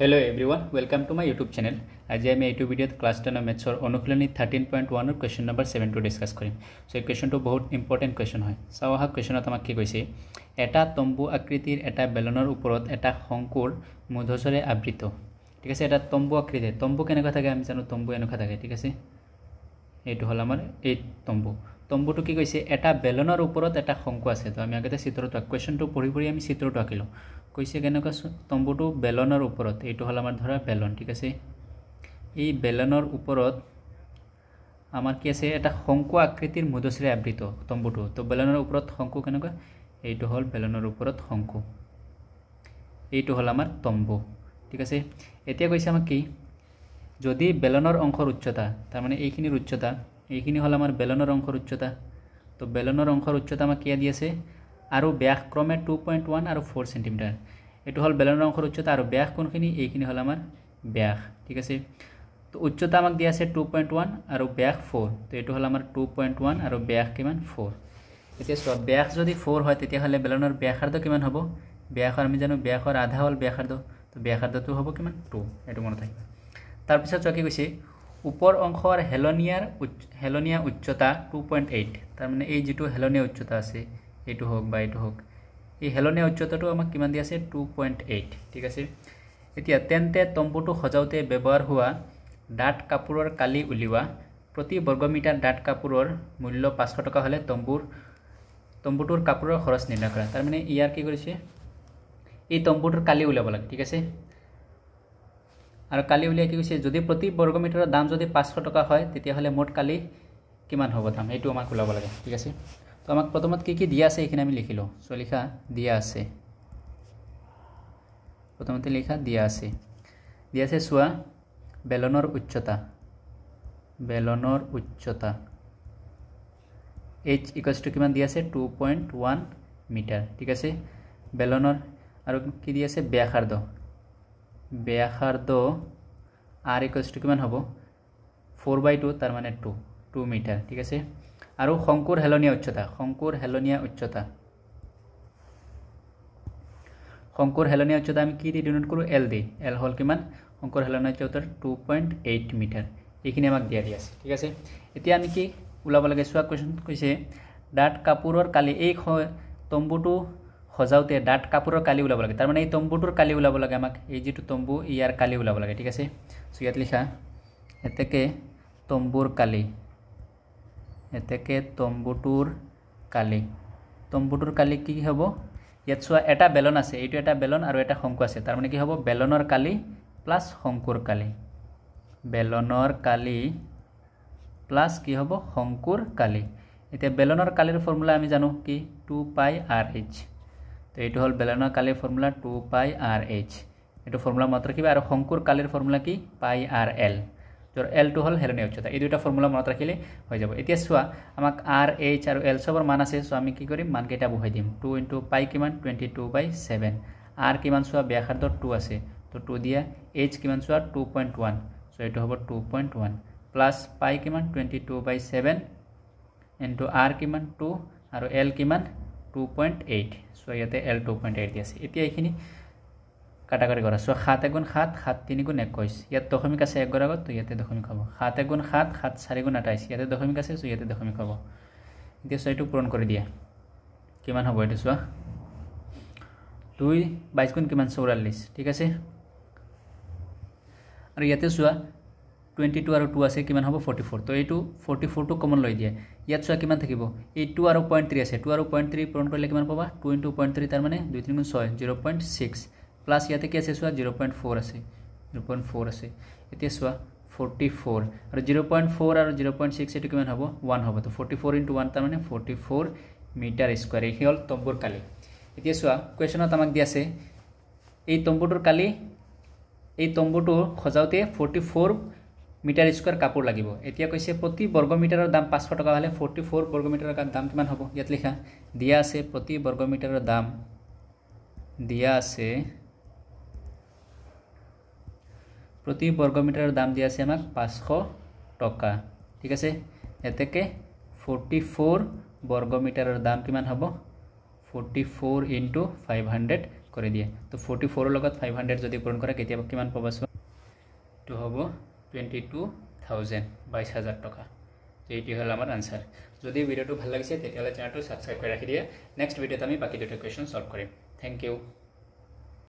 Hello everyone, welcome to my YouTube channel. আজি আমি এইটো ভিডিওত ক্লাস 10 মেথছৰ অনুশীলনী 13.1 ৰ কোৱেশ্চন নম্বৰ 7 টো ডিসকাস কৰিম। সো এই কোৱেশ্চনটো বহুত ইম্পৰ্টেন্ট কোৱেশ্চন হয়। চাও আহা কোৱেশ্চনত আমাক কি কৈছে, এটা তম্বু আকৃতিৰ এটা বেলনৰ ওপৰত এটা শংকুৰ মধ্যচৰে আবৃত। ঠিক আছে, এটা তম্বু আকৃতিৰ তম্বু কেনেকৈ থাকে আমি জানো, তম্বু এনেকৈ থাকে। ঠিক আছে, এইটো হল আমাৰ এই তম্বু। তম্বুটো কি কৈছে, এটা বেলনৰ ওপৰত এটা শংকু আছে। তো আমি আগতে চিত্ৰটো কোৱেশ্চনটো পঢ়ি আমি চিত্ৰটো আঁকিলো। কৈছে কেনেকৈ তম্বুটো বেলনৰ ওপৰত, এইটো হল আমাৰ ধৰা বেলন। ঠিক আছে, এই বেলনৰ ওপৰত আমাৰ কি আছে, এটা শংকু আকৃতিৰ মধ্যচৰে আবৃত তম্বুটো। তো বেলনৰ ওপৰত শংকু কেনেকৈ, এইটো হল বেলনৰ ওপৰত শংকু, এইটো হল আমাৰ তম্বু। ঠিক আছে, এতিয়া কৈছে আমাক কি, যদি বেলনৰ অংশৰ উচ্চতা, তাৰ মানে এইখিনিৰ উচ্চতা, এইখিনি হল আমাৰ বেলনৰ অংশৰ উচ্চতা। তো বেলনৰ অংশৰ উচ্চতা আমাক কি দি আছে, আৰু ব্যাস ক্ৰমে 2.1 আৰু 4 সেন্টিমিটাৰ। এইটো হল বেলনৰ অংশৰ উচ্চতা আৰু ব্যাস কোনখিনি, এইখিনি হল আমাৰ ব্যাস। ঠিক আছে, তো উচ্চতা আমাক দি আছে 2.1 আৰু ব্যাস 4। তো এইটো হল আমাৰ 2.1 আৰু ব্যাস কিমান 4। এতিয়া চোৱা, ব্যাস যদি 4 হয় তেতিয়াহলে বেলনৰ ব্যাসাৰ্ধ কিমান হ'ব, ব্যাসৰ আমি জানো ব্যাসৰ আধা হল ব্যাসাৰ্ধ। তো ব্যাসাৰ্ধটো হ'ব কিমান 2, এইটো মনত থাকিব। তাৰপিছত চোৱা কি কৈছে, ওপৰ অংশৰ হেলনীয়া উচ্চতা 2.8। তাৰ মানে এই যেটো হেলনীয়া উচ্চতা আছে, এইটো হোক বা এইটো হোক, এই হেলনীয়া উচ্চতাটো আমাক কিমান দি আছে 2.8। ঠিক আছে, এতিয়া তেন্তে তম্বুটো সজাওতে ব্যৱহাৰ হোৱা ডাঠ কাপোৰৰ কালি উলিওৱা। প্ৰতি বৰ্গমিটাৰ ডাঠ কাপোৰৰ মূল্য 500 টকা হলে তম্বুটোৰ কাপোৰৰ খৰচ নিৰ্ণয় কৰা। তাৰ মানে ইয়াৰ কি কৰিছে, এই তম্বুটোৰ কালি উলিয়াব লাগে। ঠিক আছে, আৰু কালি উলিয়াই কি কৈছে, যদি প্ৰতি বৰ্গমিটাৰৰ দাম যদি 500 টকা হয় তেতিয়াহলে মোট কালি কিমান হ'ব দাম, এইটো আমাক ওলাব লাগে। ঠিক আছে, তো আমাক প্ৰথমত কি দিয়া আছে এইখিনি আমি লিখিলো। সো লিখা দিয়া আছে, প্ৰথমতে লিখা দিয়া আছে চোৱা, বেলনৰ উচ্চতা h ইকুয়ালস টু কিমান দি আছে 2.1 মিটাৰ। ঠিক আছে, বেলনৰ আৰু কি দি আছে ব্যাসাৰ্ধ r ইকুয়ালস টু কিমান হ'ব 4/2, তাৰ মানে 2 মিটাৰ। ঠিক আছে, আৰু শংকুৰ হেলনীয়া উচ্চতা আমি কি দি ডিনোট কৰো, l দি। l হল কিমান, শংকুৰ হেলনীয়া উচ্চতা 2.8 মিটাৰ। এইখিনি আমাক দিয়া আছে। ঠিক আছে, এতিয়া আমি কি ওলাব লাগে চোৱা, কোৱেশ্চন কৈছে ডাঠ কাপোৰৰ কালি, এই তম্বুটো সজাওতে ডাঠ কাপোৰৰ কালি ওলাব লাগে। তাৰ মানে এই তম্বুটোৰ কালি ওলাব লাগে আমাক, এই যেটো তম্বু ইয়াৰ কালি ওলাব লাগে। ঠিক আছে, সো ইয়াত লিখা এতেকে তম্বুটোৰ কালি কি হ'ব, ইয়াত চোৱা এটা বেলন আছে, এইটো এটা বেলন আৰু এটা শংকু আছে। তাৰ মানে কি হ'ব, বেলনৰ কালি প্লাস শংকুৰ কালি, বেলনৰ কালি প্লাস কি হ'ব শংকুৰ কালি। এতিয়া বেলনৰ কালিৰ ফৰ্মুলা আমি জানো কি 2πrh। তো এইটো হল বেলনৰ কালিৰ ফৰ্মুলা 2πrh, এইটো ফৰ্মুলা মনত ৰাখিবা। আৰু শংকুৰ কালিৰ ফৰ্মুলা কি πrl, যৰ l টো হল হেলনীয়া উচ্চতা। এই দুটা ফৰ্মুলা মনত ৰাখিলে হৈ যাব। এতিয়া চোৱা, আমাক rh আৰু l সবৰ মান আছে। সো আমি কি কৰিম, মান কেইটা বহাই দিম। 2 * π কিমান 22/7, r কিমান চোৱা ব্যাসাৰ্ধ 2 আছে, তো 2 দিয়া, h কিমান চোৱা 2.1, সো এইটো হ'ব 2.1 প্লাস π কিমান 22/7 ইনটু r কিমান 2 আৰু l কিমান 2.8। সো ইয়াতে l 2.8 দি আছে। এতিয়া এইখিনি কাটাকাটি কৰা। সো 7 * 7 7 3 * 21, ইয়াত দশমিক আছে 1 আগত, তো ইয়াতে দশমিক হ'ব। 7 * 7 7 4 * 28, ইয়াতে দশমিক আছে, সো ইয়াতে দশমিক হ'ব। এতিয়া সো এইটো পূৰণ কৰি দিয়া, কিমান হ'ব এইটো চোৱা, 2 22 গুণ কিমান 44। ঠিক আছে, আৰু ইয়াতে চোৱা 22 আৰু 2 আছে, কিমান হ'ব 44। তো এইটো 44 টো কমন লৈ দিয়া, ইয়াত চোৱা কিমান থাকিব, এই 2 আৰু 0.3 আছে, 2 আৰু 0.3 পূৰণ কৰিলে কিমান পাবা 2 * 0.3, তাৰ মানে 2 3 6 0.6 প্লাস ইয়াতে কি আছে চোৱা 0.4 আছে, 0.4 আছে। এতিয়া চোৱা 44 আৰু 0.4 আৰু 0.6 এটো কিমান হ'ব 1 হ'ব। তো 44 * 1 তাৰ মানে 44 মিটাৰ স্কয়াৰ। এই হল তম্বুৰ কালি। এতিয়া চোৱা, কোৱেশ্চনত আমাক দি আছে এই তম্বুটোৰ কালি, এই তম্বুটো সজাওতে 44 মিটাৰ স্কয়াৰ কাপোৰ লাগিব। এতিয়া কৈছে প্ৰতি বৰ্গমিটাৰৰ দাম 500 টকা হলে 44 বৰ্গমিটাৰৰ দাম কিমান হ'ব, ইয়াত লিখা দিয়া আছে প্ৰতি বৰ্গমিটাৰৰ দাম দিয়া আছে, প্ৰতি বৰ্গমিটাৰৰ দাম দিয়া আছে আমাক 500 টকা। ঠিক আছে, এতেকে 44 বৰ্গমিটাৰৰ দাম কিমান হ'ব 44 * 500 কৰি দিয়ে তো 44 লগত 500 যদি পূৰণ কৰা কেতিয়াবা কিমান পাবা সো তো হ'ব 22,000 22,000 টকা তো এইটো হল আমাৰ আনসাৰ যদি ভিডিওটো ভাল লাগিছে তেতিয়াহলে চ্যানেলটো সাবস্ক্ৰাইব কৰি ৰাখি দিয়া নেক্সট ভিডিওত আমি বাকি দুটা কোৱেশ্চন সলভ কৰিম থ্যাংক ইউ